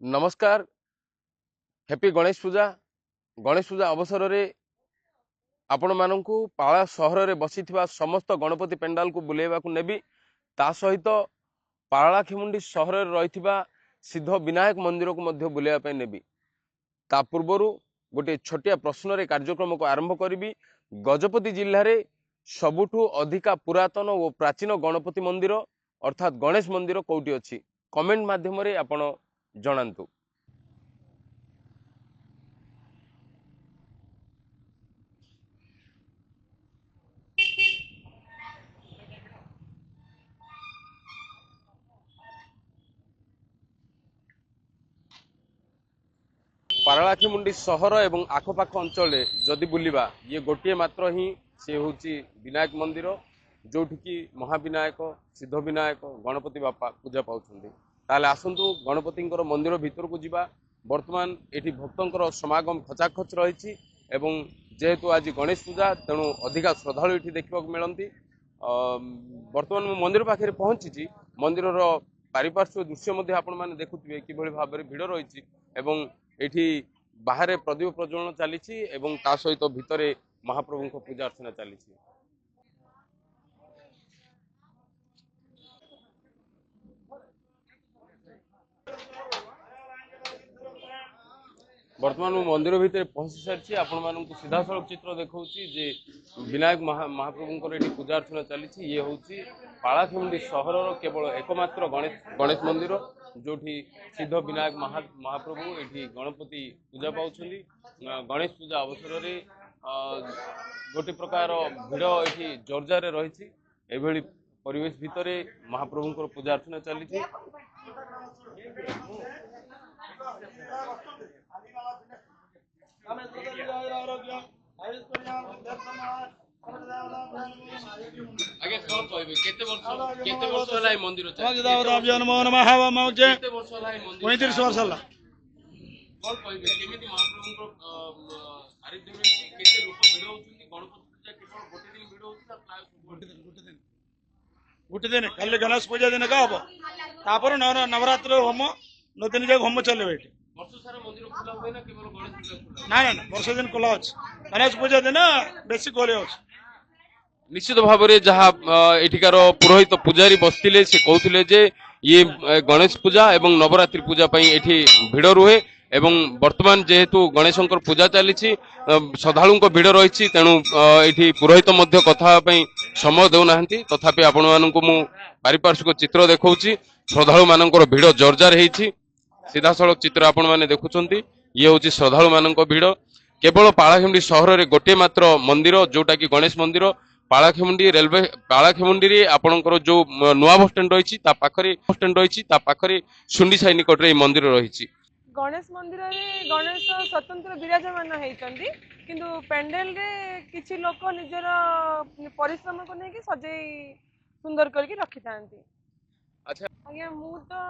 नमस्कार। हैप्पी गणेश पूजा अवसर में आपण मानू पाला सहर में बसी समस्त गणपति पेंडाल को बुलेवा नेबी ता सहित पारलाखेमुंडी सहर में रही सिद्ध विनायक मंदिर को बुलेवा नेबी। ता पूर्वर गोटे छोटिया प्रश्न रे कार्यक्रम को आरंभ करी। गजपति जिले में सबुठु अधिका पुरातन और प्राचीन गणपति मंदिर अर्थात गणेश मंदिर कौटी अच्छी कमेंट माध्यम आपण जनातु। पारलाखेमुंडी सहर एवं आखपाख अंचल जदि बुलिबा ये गोटे मात्र ही से हूँ विनायक मंदिर जोठिकी महाविनायक सिद्ध विनायक गणपति बापा पूजा पाउछंदी। ताले आसंतु गणपति मंदिर भीतर को जीवा। वर्तमान एठी भक्तों समागम खचाखच रही एवं जेहेतु आज गणेश पूजा तेणु अधिका श्रद्धालु ये देखा मिलती। वर्तमान मु मंदिर पाखे पहुंची मंदिर पारिपार्श्व दृश्य आपण मैंने देखुए कि भाव में भिड़ रही एवं एठी बाहर प्रदीप प्रज्वलन चली सहित भितर महाप्रभु को पूजा अर्चना चली। वर्तमान मंदिर भितर पहुंची सारी आपण मान सीधा सड़क चित्र देखा जे विनायक महाप्रभु ये पूजा अर्चना चली। ये हूँ पालाखेमुंडी सहर केवल एकमात्र गणेश मंदिर जोठी सिद्ध विनायक महाप्रभु ये गणपति पूजा पाँच। गणेश पूजा अवसर में गोटे प्रकार भिड़ ये जोरजार रही परिवेश भितर महाप्रभु पूजा अर्चना चली। आगे कौन कहबे केते वर्ष होला ए मंदिर नमो नमः हवा मौजे केते वर्ष होला ए मंदिर 35 वर्ष होला। कौन कहबे केमिति महाप्रभु को सारिध्य रही केते लोक भिड़ होउछन्ती गणपति पूजा केवल गोटे दिन भिड़ होउछ ना प्राय गोटे दिन कल गणेश पूजा दिन का हबो तापर नवरात्र होम 9 दिन जाक होम चले बेटे वर्ष सारा मंदिर खुला होय ना केवल गणेश पूजा खुला ना वर्ष दिन खुला अछि। गणेश पूजा दिन बेसी खोले अछि। निश्चित भाव में जहाँ एठिकार पुरोहित पुजारी बसते से कहते जे ये गणेश पूजा एवं नवरात्रि पूजा एठी भिड़ रुहे एवं वर्तमान जेहेतु गणेशंकर पूजा चली श्रद्धालु भिड़ रही तेणु ये पुरोहित कथा समय देना तथापि आपण मानक मु पारिपार्श्विक चित्र देखा श्रद्धालु मान भिड़ जोरजार हो सीधा सड़क चित्र आपण मैंने देखुं। ये हूँ श्रद्धालु मान भिड़ केवल पालाखेमुंडी सहर में गोटे मात्र मंदिर जोटा कि गणेश मंदिर पालाखेमुंडी रेलवे पालाखेमुंडी आपणकर जो नुआ बस स्टैंड रही सुंडीसाई निकट में मंदिर रही। गणेश मंदिर रे गणेश स्वतंत्र विराजमान होइचंदी किंतु पेंडेल रे किछि लोक निजर परिश्रम को नेकी सजै सुंदर करके रखि थांती। अच्छा आज्ञा मु तो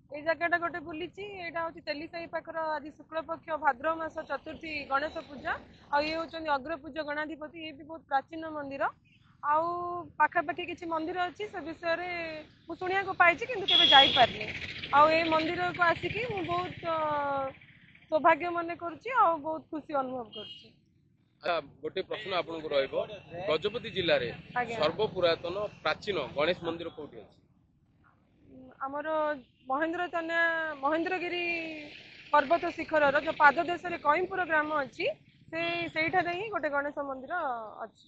ए जगहटा गोटे बुलीची एटा होची तेलीसाई पाखर आज शुक्ल पक्ष भाद्रव मास चतुर्थी गणेश पूजा आ ये होचंदी अग्र पूज्य गणाधिपति। ये भी बहुत प्राचीन मंदिर आउ पाखापाखि किसी मंदिर अच्छी से विषय में मुझे शुणा को पाई किंतु केबे जाई पारनी आउ ए मंदिर को आसिकी मु बहुत सौभाग्य मन करुच्ची आ बहुत खुशी अनुभव करुच्ची। गोटे प्रश्न आपन को रहइबो गजपति जिल्ला रे सर्वपुरातन प्राचीन गणेश मंदिर कोठी अछि? आमर महेंद्रगिरी पर्वत शिखर जो पाददेश कईमपुर ग्राम अच्छी से गोटे गणेश मंदिर अच्छी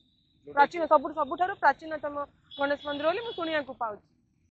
प्राचीन सबुठ प्राचीनतम गणेश मंदिर बोली मुझे शुणा पाऊँ।